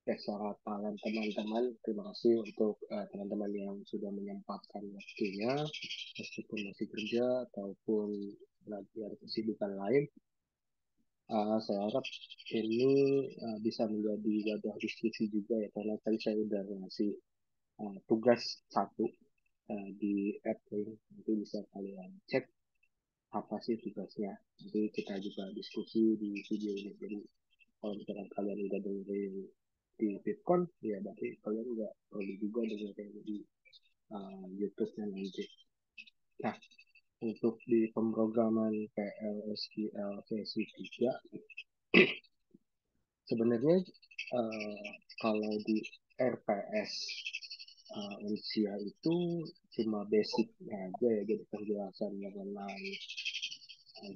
kesempatan teman-teman. Terima kasih untuk teman-teman yang sudah menyempatkan waktunya, meskipun masih kerja ataupun lagi ada kesibukan lain. Saya harap ini bisa menjadi wadah diskusi juga ya, karena tadi saya udah ngasih tugas satu di app ini. Nanti bisa kalian cek apa sih tugasnya. Nanti kita juga diskusi di video ini. Jadi kalau misalkan kalian udah dengerin di Bitcoin, ya berarti kalian nggak perlu juga dengerin di YouTube-nya nanti. Nah, untuk di pemrograman PLSQL versi 3, sebenarnya kalau di RPS Uncia itu cuma basicnya aja ya, jadi penjelasan mengenai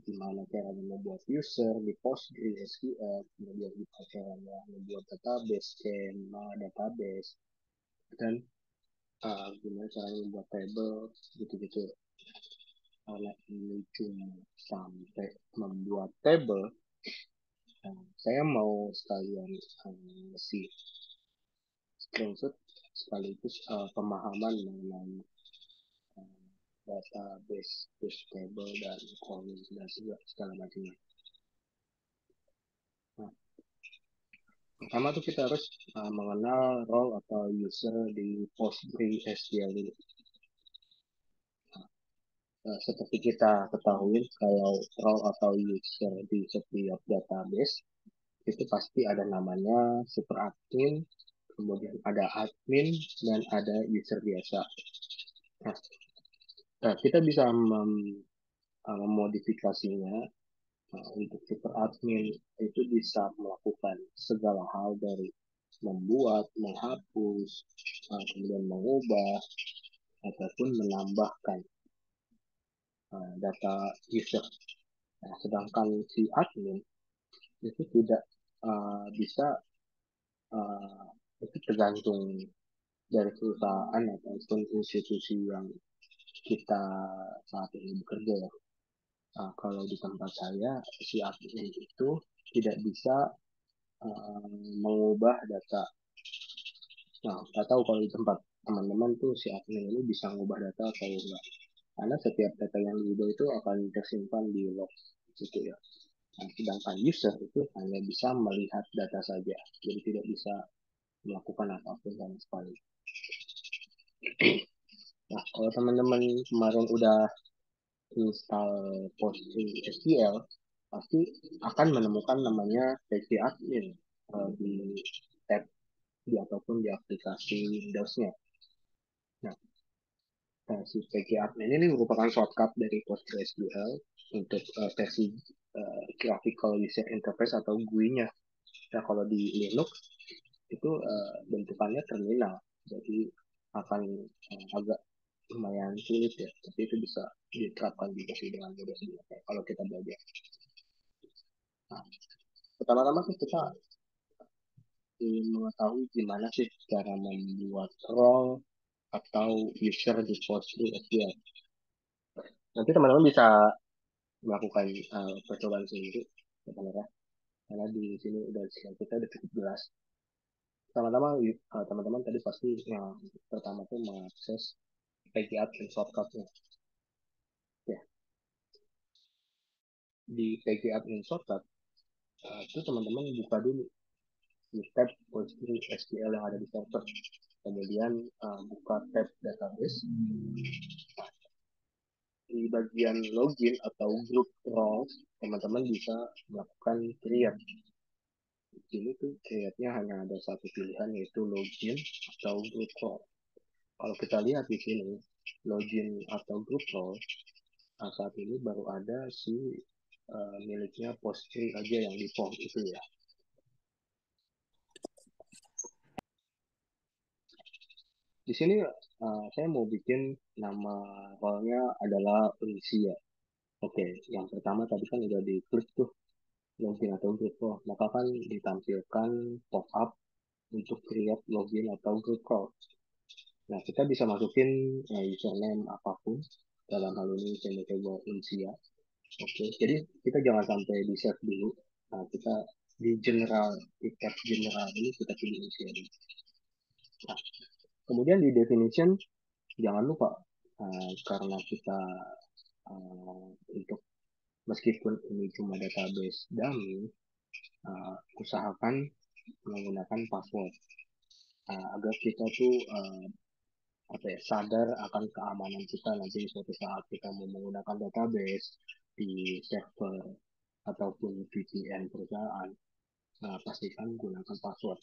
gimana caranya membuat user di PostgreSQL, kemudian gimana caranya membuat database, skema database, dan gimana caranya membuat table, gitu-gitu. Karena ini cuma sampai membuat table, saya mau sekalian si screenshot sekaligus pemahaman mengenai uh, database, push table, dan column, dan segala macamnya. Nah, pertama tuh kita harus mengenal role atau user di PostgreSQL ini. Seperti kita ketahui, kalau role atau user di setiap database itu pasti ada namanya super admin, kemudian ada admin, dan ada user biasa. Nah, kita bisa memodifikasinya. Untuk super admin itu bisa melakukan segala hal dari membuat, menghapus, kemudian mengubah, ataupun menambahkan data user. Nah, sedangkan si admin itu tidak bisa, uh, itu tergantung dari perusahaan ataupun institusi yang kita saat ini bekerja ya. Kalau di tempat saya, si admin itu tidak bisa mengubah data. Nah, nggak tahu kalau di tempat teman-teman tuh si admin ini bisa mengubah data atau enggak. Karena setiap data yang diubah itu akan tersimpan di log gitu ya. Nah, sedangkan user itu hanya bisa melihat data saja, jadi tidak bisa melakukan apapun sama sekali. Nah, kalau teman-teman kemarin udah install PostgreSQL, pasti akan menemukan namanya PG admin di tab di ataupun di aplikasi Windows-nya. Nah, si PG admin ini merupakan shortcut dari PostgreSQL untuk versi graphical user interface atau GUI-nya. Nah, kalau di Linux itu bentukannya terminal, jadi akan agak lumayan sulit ya, tapi itu bisa diterapkan juga sih dengan mudah kalau kita belajar. Nah, pertama-tama kita ingin mengetahui gimana sih cara membuat role atau user di PostgreSQL. Nanti teman-teman bisa melakukan percobaan sendiri sebenarnya, karena di sini udah kita udah cukup jelas. Pertama-tama teman-teman tadi pasti yang pertama tuh mengakses PG admin shortcutnya. Ya, di PG admin shortcut itu teman-teman buka dulu di tab PostgreSQL yang ada di server. Kemudian buka tab database. Di bagian login atau group roles, teman-teman bisa melakukan create. Di sini tuh create-nya hanya ada satu pilihan, yaitu login atau group role. Kalau kita lihat di sini, login atau group role, saat ini baru ada si miliknya Postgre aja yang di form itu ya. Di sini saya mau bikin nama role-nya adalah Uncia. Oke, yang pertama tadi kan udah diklik tuh login atau group role, maka kan ditampilkan pop-up untuk create login atau group role. Nah, kita bisa masukin username apapun, dalam hal ini saya mau coba Uncia. Oke, jadi kita jangan sampai di save dulu. Nah, kita di general, di tab general ini kita pilih usia. Nah, kemudian di definition jangan lupa karena kita untuk meskipun ini cuma database dummy, usahakan menggunakan password agar kita tuh apa ya, sadar akan keamanan kita nanti suatu saat kita mau menggunakan database di server ataupun VPN perusahaan. Nah, pastikan gunakan password.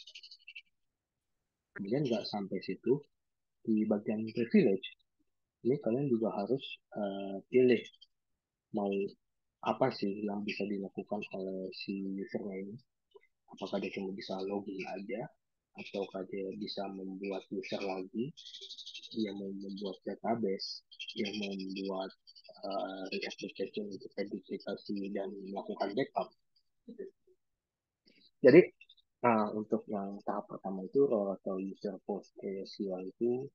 Kemudian nggak sampai situ, di bagian privilege ini kalian juga harus pilih mau apa sih yang bisa dilakukan oleh si usernya ini. Apakah dia cuma bisa login aja, ataukah dia bisa membuat user lagi, dia mau membuat database, dia mau membuat reapplication untuk edifikasi dan melakukan backup. Jadi untuk yang tahap pertama itu role atau user post SQL itu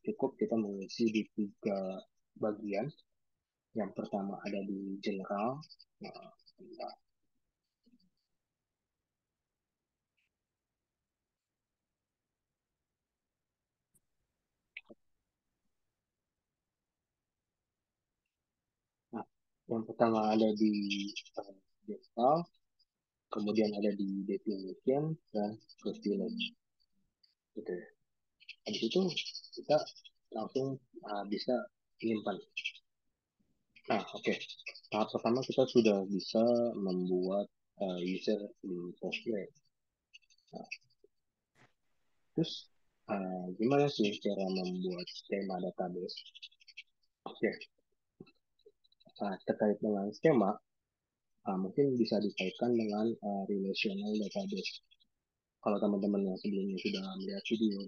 cukup kita mengisi di 3 bagian. Yang pertama ada di general. Nah, nah, yang pertama ada di general, kemudian ada di definition dan privilege. Gitu ya. Habis itu kita langsung bisa menyimpan. Nah, oke. Tahap pertama kita sudah bisa membuat user di Postgres. Nah, terus gimana sih cara membuat skema database? Oke, terkait dengan skema, mungkin bisa dikaitkan dengan relational database. Kalau teman-teman yang sebelumnya sudah melihat video,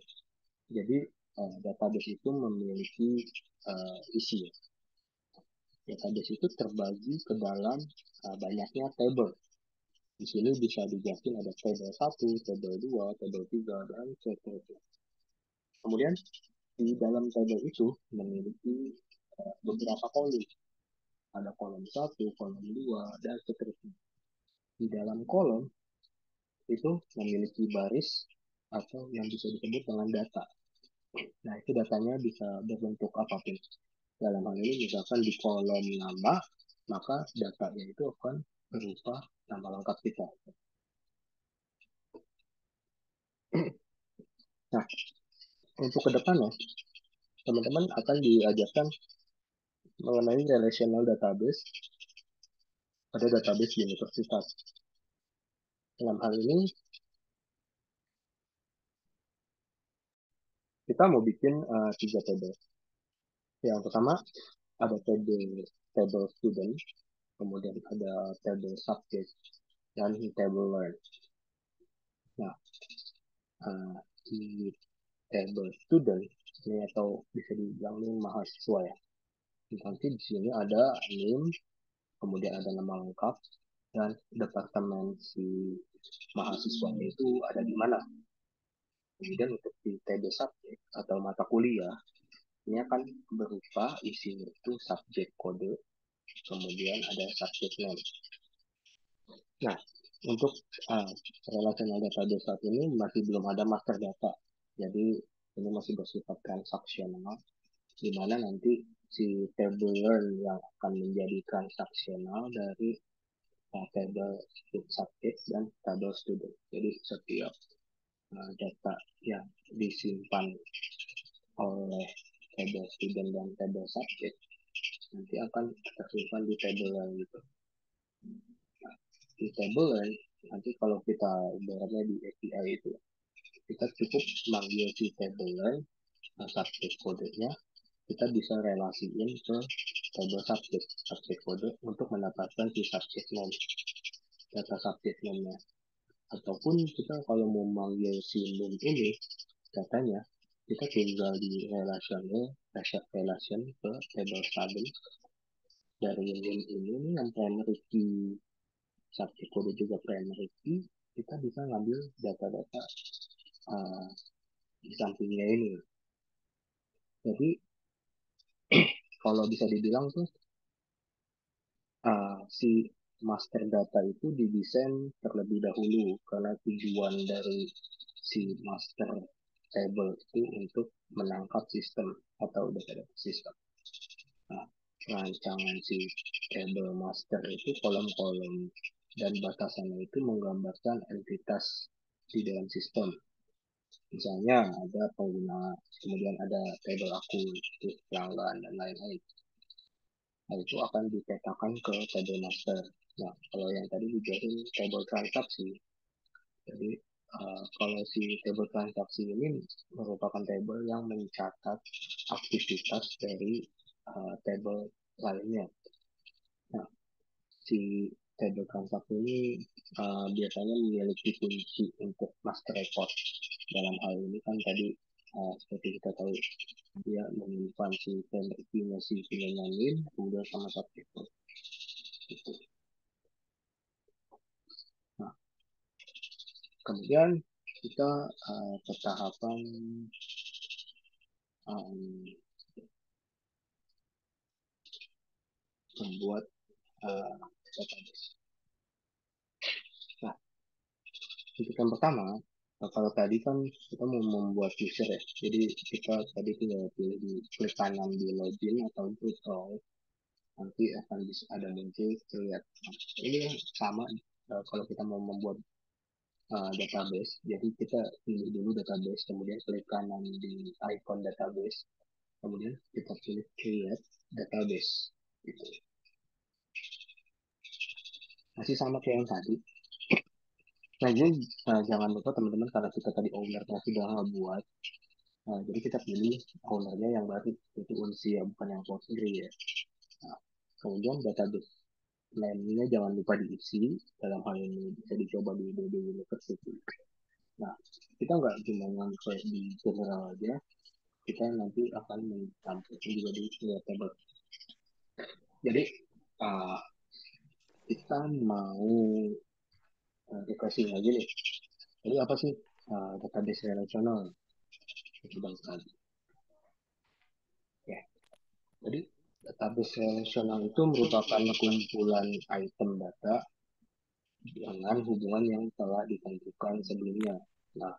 jadi database itu memiliki isi. Database itu terbagi ke dalam banyaknya table. Di sini bisa dijelaskan ada table 1, table 2, table 3, dan seterusnya. Kemudian di dalam table itu memiliki beberapa kolom. Ada kolom 1, kolom 2, dan seterusnya. Di dalam kolom itu memiliki baris atau yang bisa disebut dengan data. Nah, itu datanya bisa berbentuk apapun. Dalam hal ini misalkan di kolom nama, maka datanya itu akan berupa nama lengkap kita. Nah, untuk kedepannya, teman-teman akan diajarkan mengenai relational database pada database di universitas. Dalam hal ini, kita mau bikin 3 table. Yang pertama, ada table student, kemudian ada table subject, dan table learn. Nah, di table student, ini atau bisa dibilang ini mahasiswa ya. Nanti di sini ada name, kemudian ada nama lengkap, dan departemen si mahasiswa itu ada di mana. Kemudian untuk di table subject atau mata kuliah, ini akan berupa isinya itu subjek kode, kemudian ada subject name. Nah, untuk relational database saat ini masih belum ada master data. Jadi ini masih bersifat transaksional, di mana nanti si table learn yang akan menjadi transaksional dari table subject dan table student. Jadi setiap data yang disimpan oleh table student dan table subject nanti akan tersimpan di table learn gitu. Nah, di table learn nanti kalau kita ibaratnya di API itu kita cukup manggil si table learn subject kodenya, kita bisa relasiin ke table subject kode untuk mendapatkan si subject name, data subject name-nya. Ataupun kita kalau mau manggil si name ini datanya, kita tinggal di relation ke table study dari name ini yang primary key, subject kode juga primary key, kita bisa ngambil data-data uh, di sampingnya ini. Jadi kalau bisa dibilang tuh si master data itu didesain terlebih dahulu karena tujuan dari si master table itu untuk menangkap sistem atau data sistem. Nah, rancangan si table master itu kolom-kolom dan batasannya itu menggambarkan entitas di dalam sistem. Misalnya ada pengguna, kemudian ada table akun, pelanggan, dan lain-lain. Nah, itu akan dipetakan ke table master. Nah, kalau yang tadi dijadiin table transaksi, jadi kalau si table transaksi ini merupakan table yang mencatat aktivitas dari table lainnya. Nah, si table transaksi ini biasanya memiliki kunci untuk master record. Dalam hal ini kan tadi seperti kita tahu dia menyimpan si punya si penyanyi, kemudian sama subjeknya. Gitu. Nah, kemudian kita ke tahapan um, membuat database. Nah, untuk yang pertama, kalau tadi kan kita mau membuat user ya, jadi kita tadi tinggal pilih di klik kanan di login atau group role, nanti akan bisa ada muncul terlihat. Nah, ini sama kalau kita mau membuat database, jadi kita pilih dulu database, kemudian klik kanan di icon database, kemudian kita pilih create database. Gitu. Masih sama kayak yang tadi. Nah, jadi jangan lupa teman-teman kalau kita tadi ownernya sudah buat, jadi kita pilih ownernya yang baru itu Unsia bukan yang Postgre ya. Nah, kemudian database name-nya jangan lupa diisi. Dalam hal ini bisa dicoba di DB University. Nah, kita nggak cuma kayak di general aja, kita nanti akan mencampurkan juga di table. Jadi uh, kita mau dikasih lagi nih. Jadi apa sih database relasional? Itu bang tadi. Ya. Jadi database relasional itu merupakan kumpulan item data dengan hubungan yang telah ditentukan sebelumnya. Nah,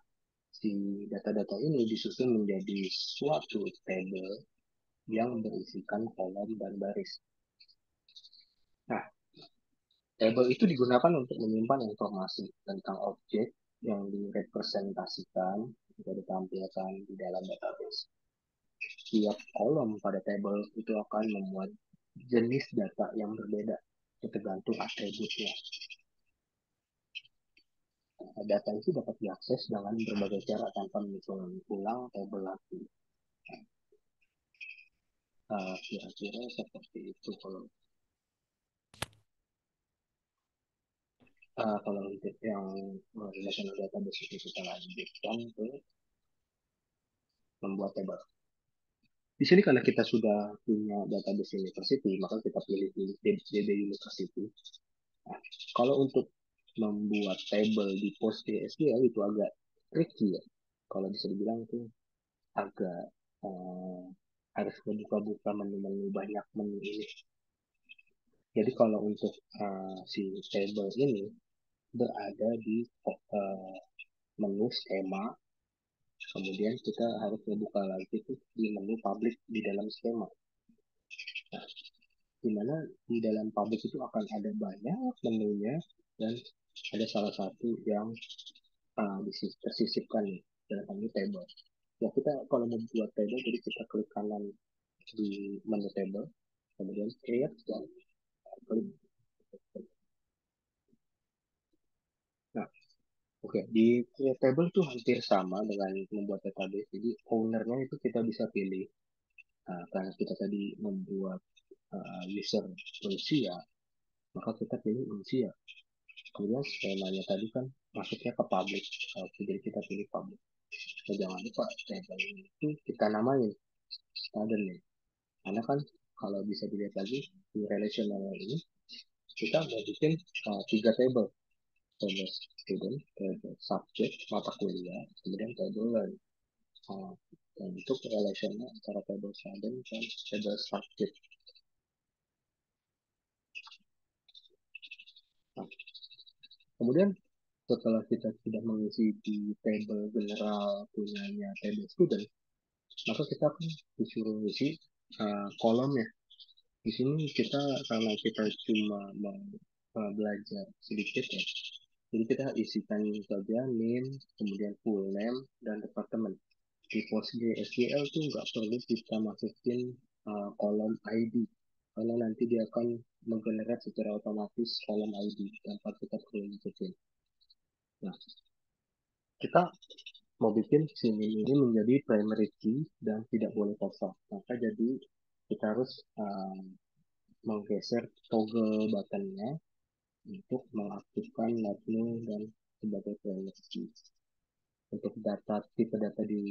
si data-data ini disusun menjadi suatu table yang berisikan kolom dan baris. Nah, table itu digunakan untuk menyimpan informasi tentang objek yang direpresentasikan atau ditampilkan di dalam database. Setiap kolom pada table itu akan memuat jenis data yang berbeda tergantung atributnya. Data itu dapat diakses dengan berbagai cara tanpa mengulang table lagi. Kira-kira seperti itu kalau untuk yang relational database itu kita lanjutkan ke membuat table. Di sini karena kita sudah punya database university, maka kita pilih di DB University. Nah, kalau untuk membuat table di PostgreSQL itu agak tricky ya. Kalau bisa dibilang itu agak harus membuka-buka menu-menu banyak menu ini. Jadi kalau untuk si table ini berada di menu skema, kemudian kita harus membuka lagi itu di menu public di dalam skema. Nah, di mana di dalam public itu akan ada banyak menunya dan ada salah satu yang tersisipkan nih dalam menu table. Ya kita kalau membuat table jadi kita klik kanan di menu table, kemudian create dan klik. Nah, oke, di create table itu hampir sama dengan membuat database. Jadi ownernya itu kita bisa pilih. Nah, karena kita tadi membuat user Unsia, maka kita pilih Unsia. Kemudian skemanya tadi kan masuknya ke public, jadi kita pilih public. Nah, jangan lupa table ini itu kita namain student nih. Karena kan kalau bisa dilihat lagi di relational ini kita mau bikin 3 table, table student, table subject mata kuliah, kemudian table learn. Uh, dan itu relationnya antara table student dan table subject. Kemudian setelah kita sudah mengisi di table general punyanya table student, maka kita akan disuruh isi kolom ya. Di sini kita karena kita cuma mau belajar sedikit ya, jadi kita isikan saja name, kemudian full name dan departemen. Di PostgreSQL tuh nggak perlu kita masukin kolom ID karena nanti dia akan menggenerate secara otomatis kolom ID tanpa kita perlu masukin. Nah, kita mau bikin sini ini menjadi primary key dan tidak boleh kosong. Maka jadi kita harus menggeser toggle buttonnya untuk mengaktifkan menu dan sebagai primary key. Untuk data tipe data di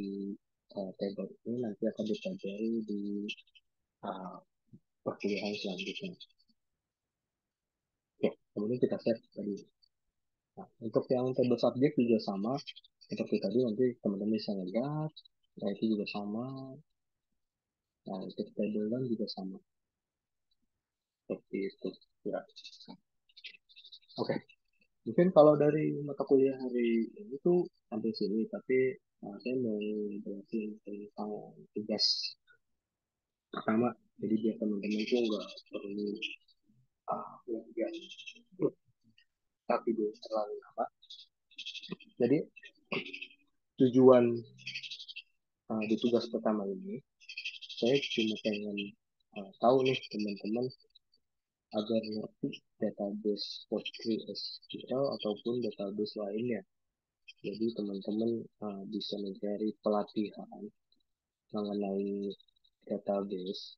table ini nanti akan dipelajari di uh, perkuliahan selanjutnya. Oke, kemudian kita set tadi. Nah, untuk yang table subjek juga sama seperti tadi, nanti teman-teman bisa lihat. Nah, itu juga sama. Nah, untuk table dan juga sama seperti itu. Ya. Oke, mungkin kalau dari mata kuliah hari ini tuh sampai sini, tapi saya mau jelasin tentang tugas pertama. Jadi biar teman-teman tuh nggak perlu belajar tapi dia terlalu lama. Jadi tujuan di tugas pertama ini, saya cuma pengen tahu nih teman-teman agar ngerti database PostgreSQL ataupun database lainnya. Jadi teman-teman bisa mencari pelatihan mengenai database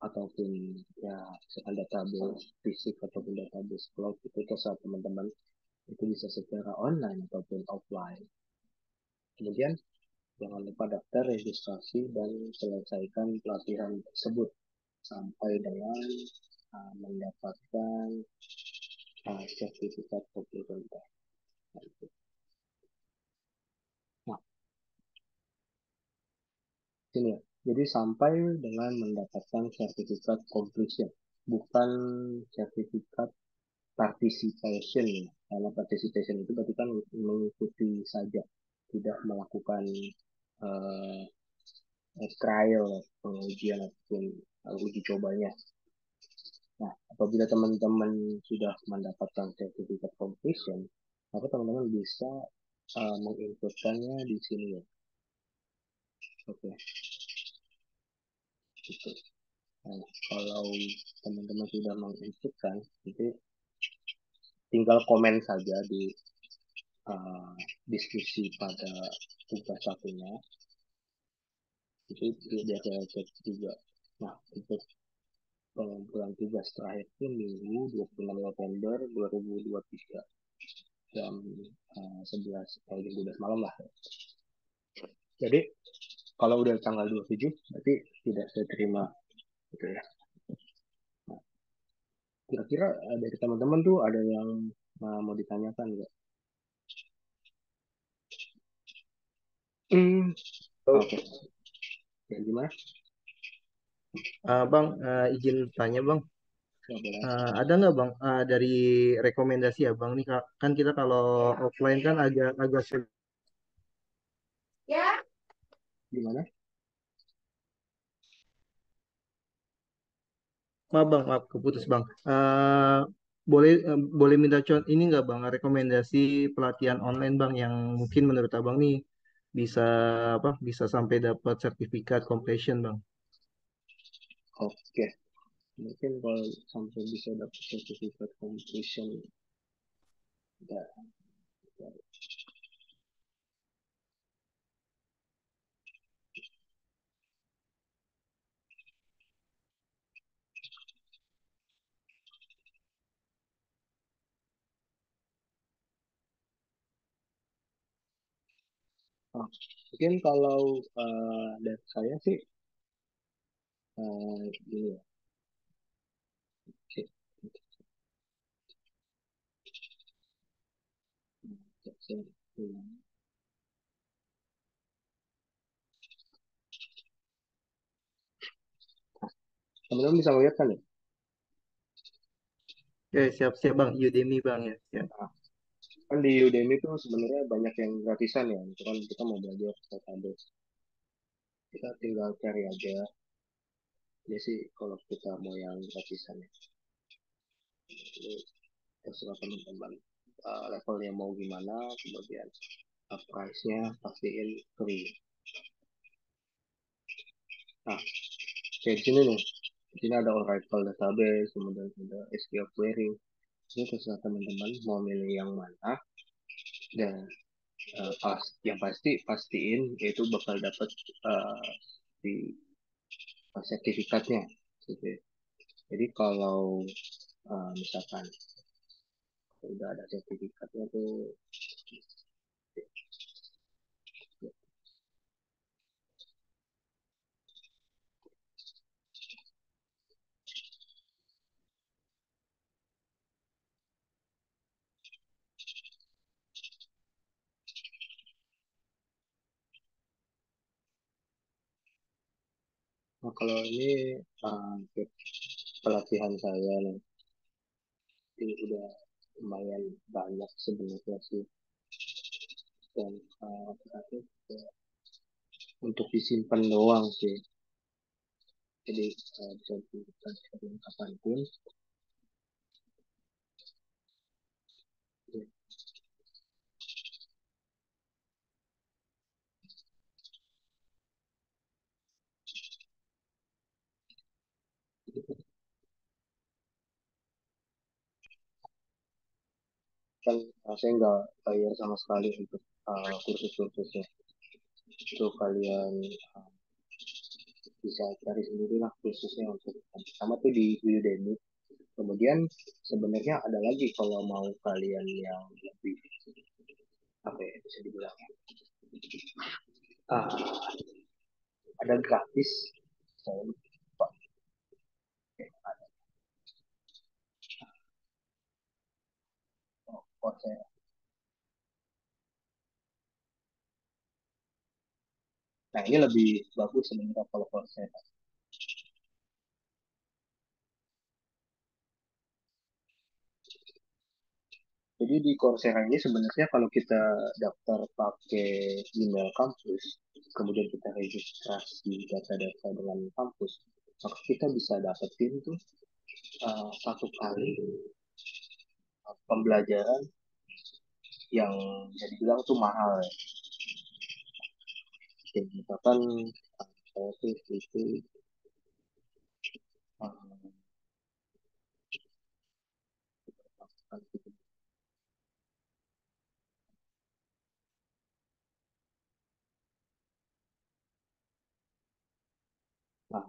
ataupun ya misalkan database fisik ataupun database cloud itu terserah teman-teman, itu bisa secara online ataupun offline. Kemudian jangan lupa daftar registrasi dan selesaikan pelatihan tersebut sampai dengan mendapatkan sertifikat pemerintah. Nah, ini ya. Jadi sampai dengan mendapatkan sertifikat completion, bukan sertifikat participation. Karena participation itu berarti kan mengikuti saja, tidak melakukan uh, trial, pengujian ataupun uji cobanya. Nah, apabila teman-teman sudah mendapatkan sertifikat completion, maka teman-teman bisa menginputkannya di sini ya. Oke, gitu. Nah, kalau teman-teman sudah menginputkan, jadi tinggal komen saja di uh, diskusi pada tugas satunya. Itu biar saya cek juga. Nah, untuk pengumpulan tugas terakhir itu Minggu 26 November 2023 jam 11 atau jam 12 malam lah. Jadi kalau udah tanggal 27 berarti tidak saya terima gitu ya. Nah, kira-kira dari teman-teman tuh ada yang mau ditanyakan nggak? Hmm. Oh, Oke, ya gimana? Bang, izin tanya Bang, Ya boleh. ada nggak Bang dari rekomendasi ya Bang nih kan kita kalau offline kan agak agak sulit. Gimana? Maaf Bang, maaf keputus Bang. Boleh minta contoh ini nggak Bang rekomendasi pelatihan online Bang yang mungkin menurut Abang nih bisa bisa sampai dapat sertifikat completion Bang. Oke, mungkin kalau sampai bisa dapat sertifikat completion, ya, ya. Oh, mungkin kalau dari saya sih gini ya. Oke, saya ulang. Teman-teman bisa melihat kan ya? Oke, siap-siap Bang, Udemy Bang ya. Siap. Kan di Udemy itu sebenarnya banyak yang gratisan ya. Itu kan kita mau belajar database. Kita tinggal cari aja. Jadi sih kalau kita mau yang gratisan ya. Itu terserah teman-teman. Levelnya mau gimana, kemudian price-nya pastiin free. Nah, kayak gini nih. Di sini ada Oracle Database, kemudian ada SQL Query. Ini terserah teman-teman mau milih yang mana. Dan yang pasti pastiin itu bakal dapat di sertifikatnya gitu. Jadi kalau misalkan udah ada sertifikatnya tuh, nah kalau ini uh, pelatihan saya nih, ini udah lumayan banyak sebenarnya sih, dan terakhir untuk disimpan doang sih, jadi bisa disimpan kapanpun. Kan saya nggak bayar sama sekali untuk kursus-kursusnya, itu kalian bisa cari sendiri lah kursusnya untuk sama tuh di Udemy. Kemudian sebenarnya ada lagi kalau mau kalian yang lebih apa ya bisa dibilang ah, ada gratis, saya lupa ada Coursera. Nah ini lebih bagus sebenarnya kalau Coursera. Jadi di Coursera ini sebenarnya kalau kita daftar pakai email kampus, kemudian kita registrasi data-data dengan kampus, maka kita bisa dapetin tuh satu kali pembelajaran yang bisa dibilang tuh mahal ya. Jadi misalkan saya tuh itu uh, nah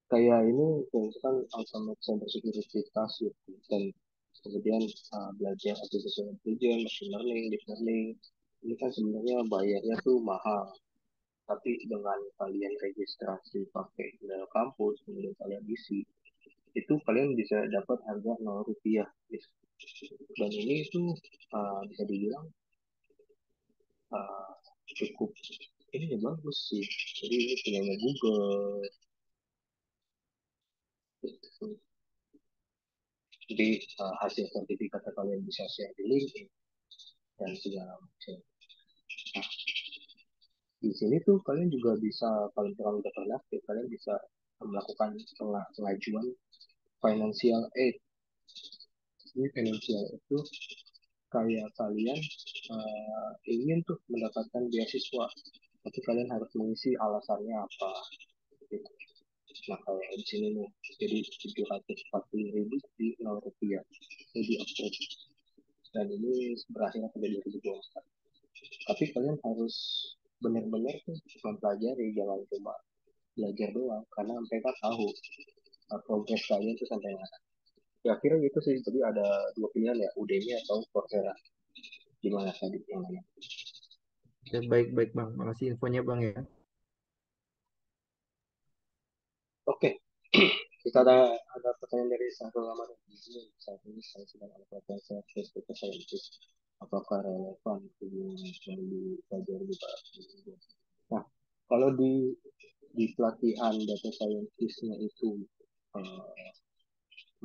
kayak ini kayak kan sama cyber security task gitu. Dan kemudian belajar artificial intelligence, machine learning, deep learning, ini kan sebenarnya bayarnya tuh mahal. Tapi dengan kalian registrasi pakai email kampus, kemudian kalian isi, itu kalian bisa dapat harga 0 rupiah. Gitu. Dan ini tuh bisa dibilang uh, cukup ini ya bagus sih. Jadi ini punyanya Google. Gitu. Jadi hasil sertifikat kalian bisa share di LinkedIn dan segala macam. Nah, di sini tuh kalian juga bisa kalau misalkan udah pernah, ya, kalian bisa melakukan pengajuan financial aid. Ini financial itu kayak kalian ingin tuh mendapatkan beasiswa, tapi kalian harus mengisi alasannya apa. Gitu. Nah kayak di sini nih, jadi 740.000 di 0 rupiah, ini di approve dan ini berakhir pada 2024. Tapi kalian harus benar-benar tuh mempelajari, jangan cuma belajar doang, karena mereka tahu progres kalian tuh sampai mana. Ya akhirnya gitu sih, jadi ada dua pilihan ya, Udemy atau Coursera. Gimana tadi yang mana? Ya, baik-baik Bang. Makasih infonya Bang ya. Oke, kita ada pertanyaan dari satu lama di sini. Saat ini saya sedang ada pertanyaan saya Facebook saya itu apakah relevan yang dipelajari di Pak? Nah, kalau di pelatihan data scientist-nya itu eh,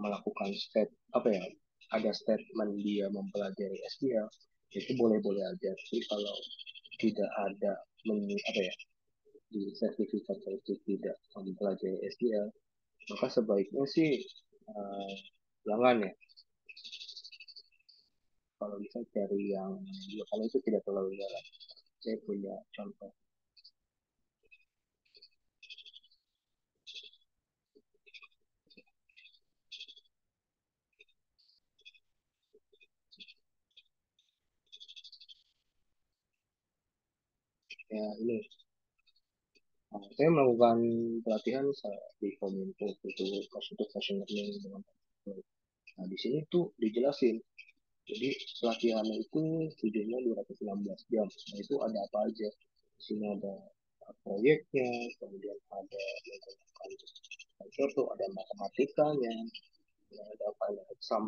melakukan step apa ya? ada statement dia mempelajari SQL, itu boleh-boleh aja. Tapi kalau tidak ada apa ya, di sertifikat itu tidak mempelajari SQL, maka sebaiknya sih uh, jangan ya. Kalau bisa cari yang juga, kalau itu tidak terlalu jalan. Saya punya contoh ya ini. Saya melakukan pelatihan di Kominfo itu untuk machine learning dengan nah di sini tuh dijelasin. Jadi pelatihannya itu videonya 216 jam. Nah itu ada apa aja? Di sini ada proyeknya, kemudian ada menggunakan tuh ada matematikanya, ada final exam.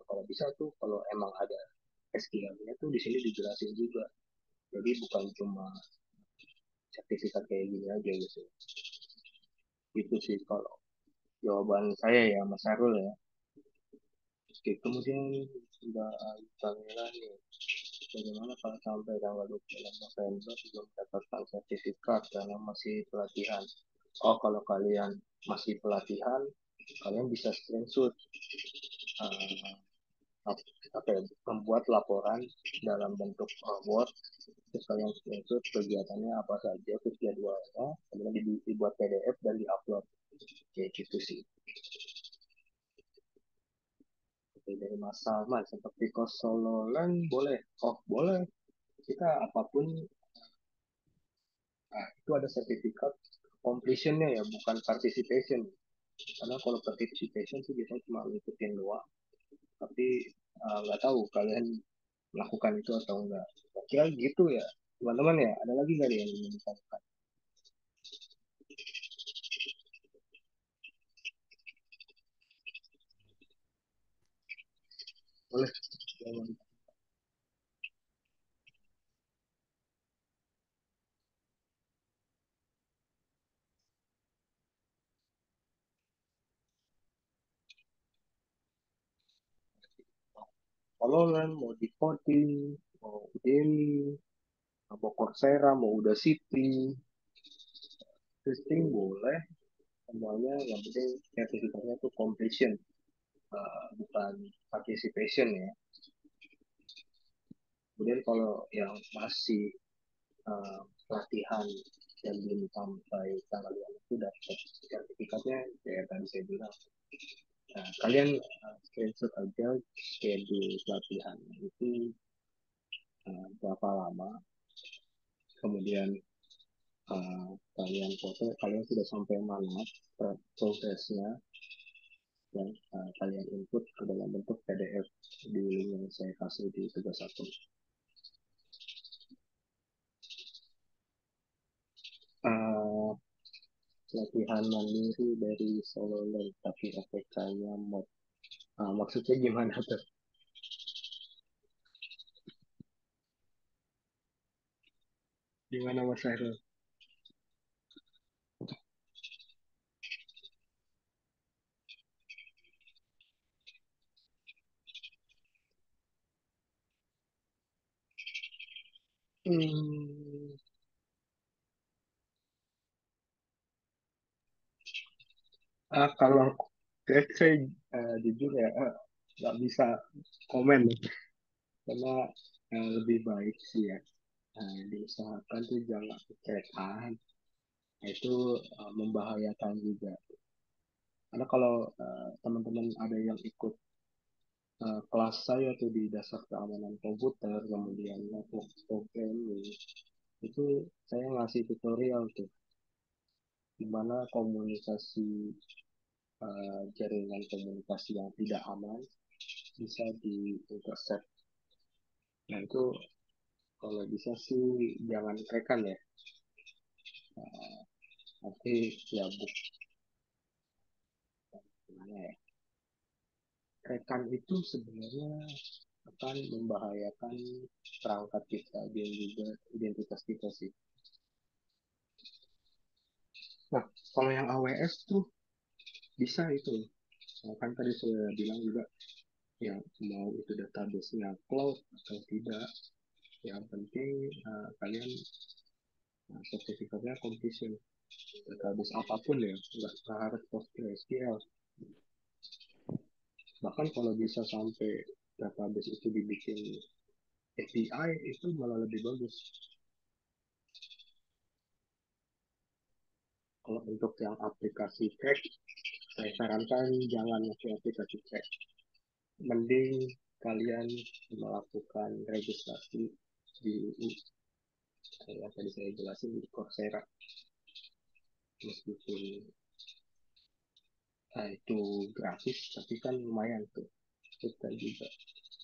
Kalau bisa tuh kalau emang ada SQL-nya tuh di sini dijelasin juga. Jadi bukan cuma sertifikat kayak gini aja gitu. Itu sih kalau jawaban saya ya Mas Arul ya. Oke, kemudian Mbak Camilla nih, bagaimana kalau sampai tanggal 26 November belum mendapatkan sertifikat karena masih pelatihan? Oh, kalau kalian masih pelatihan, kalian bisa screenshot uh, apa ya, membuat laporan dalam bentuk Word, terus kalian screenshot kegiatannya apa saja, terus jadwalnya, kemudian dibuat PDF dan diupload. Kayak gitu sih. Oke, dari Mas Salman, seperti kos sololan boleh? Oh, boleh. Kita apapun, nah, itu ada sertifikat completionnya ya, bukan participation. Karena kalau participation sih biasanya cuma ngikutin doang. Tapi nggak tahu kalian melakukan itu atau enggak. Kira gitu ya, teman-teman ya. Ada lagi nggak nih yang ingin ditanyakan? Boleh. Kalau kan mau di coding, mau Udemy, mau Coursera, mau Udacity, testing boleh. Semuanya yang penting sertifikatnya itu completion, bukan participation ya. Kemudian kalau yang masih pelatihan dan belum sampai tanggal yang itu dapat sertifikatnya, kayak tadi saya bilang, nah, kalian screenshot aja schedule pelatihan itu berapa lama, kemudian kalian foto, kalian sudah sampai mana progresnya, dan kalian input ke dalam bentuk PDF di link yang saya kasih di tugas satu. Uh, Latihan mandiri dari solo learn tapi APK-nya mod. Maksudnya gimana tuh? Gimana Mas Hairul? Hmm, kalau saya jujur ya nggak bisa komen karena lebih baik sih ya diusahakan tuh jangan kecelakaan. Nah, itu membahayakan juga. Karena kalau teman-teman ada yang ikut kelas saya tuh di dasar keamanan komputer, kemudian network programming, itu saya ngasih tutorial tuh gimana komunikasi jaringan komunikasi yang tidak aman bisa di intercept. Nah itu kalau bisa sih jangan rekan ya. Nanti ya gimana ya. Rekan itu sebenarnya akan membahayakan perangkat kita dan juga identitas kita sih. Nah, kalau yang AWS tuh bisa itu. Nah, kan tadi saya bilang juga ya mau itu database-nya cloud atau tidak, yang penting kalian sertifikatnya completion database apapun ya, nggak harus PostgreSQL. Bahkan kalau bisa sampai database itu dibikin API itu malah lebih bagus. Kalau untuk yang aplikasi crack, saya sarankan jangan pakai aplikasi crack. Mending kalian melakukan registrasi di yang tadi saya jelasin di Coursera. Meskipun itu gratis, tapi kan lumayan tuh. Kita juga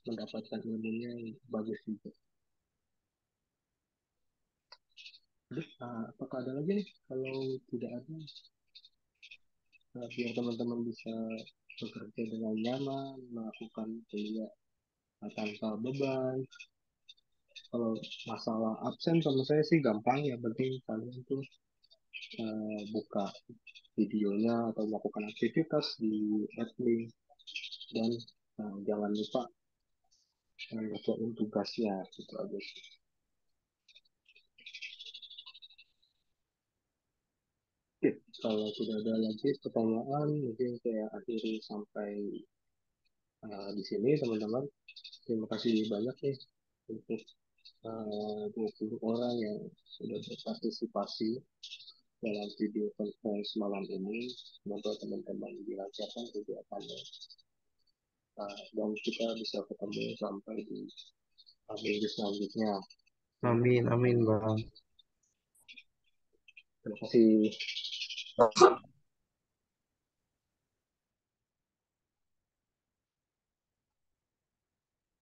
mendapatkan ilmunya yang bagus juga. Terus, apakah ada lagi nih? Kalau tidak ada, biar teman-teman bisa bekerja dengan nyaman, melakukan kuliah tanpa beban. Kalau masalah absen sama saya sih gampang ya, penting kalian tuh buka videonya atau melakukan aktivitas di Edlink dan jangan lupa ngerjain tugasnya gitu aja sih. Oke, kalau tidak ada lagi pertanyaan, mungkin saya akhiri sampai di sini teman-teman. Terima kasih banyak nih untuk 20 orang yang sudah berpartisipasi dalam video conference malam ini. Semoga teman-teman dilancarkan kegiatannya dan kita bisa ketemu sampai di minggu selanjutnya. Amin, amin, Bang. Terima kasih.